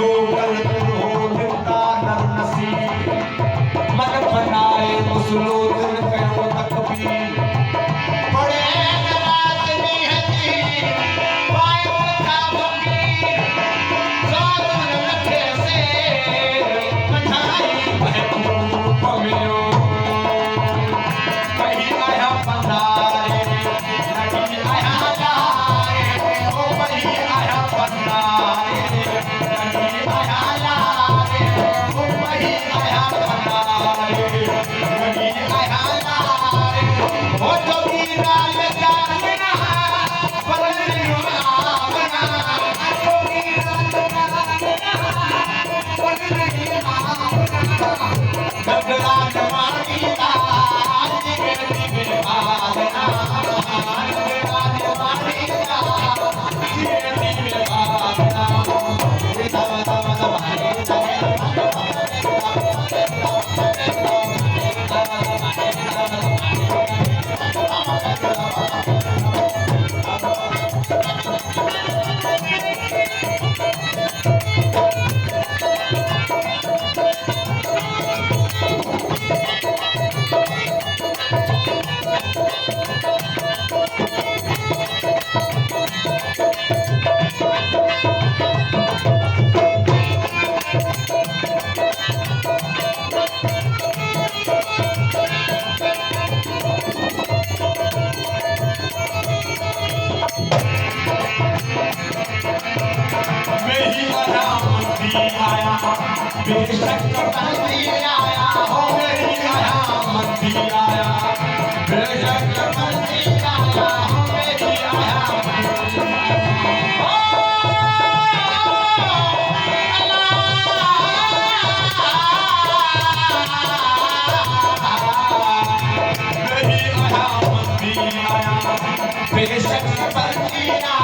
जो कल्प हो निंदा नर नसी मन बनाए मुसलो दिल कयो तकबीर बड़े नाराज नहीं है जी पाए था फकीर साधन लखे से मठाई महबूब मिलो कहीं आया पंडारे लगी आया लारे ओ कहीं आया पंडारे लगी आया लारे ओ कहीं आया पंडारे लगी आया लारे ओ जो वीरा लगा ना बदल नहीं आवना ओ वीरा लगा ना बदल नहीं आवना गगड़ा जवानी का बेशक कभी आया हो मेरी आयामत भी आया बेशक कभी आया हो मेरी आयामत मेरी आयामत भी आया बेशक कभी आया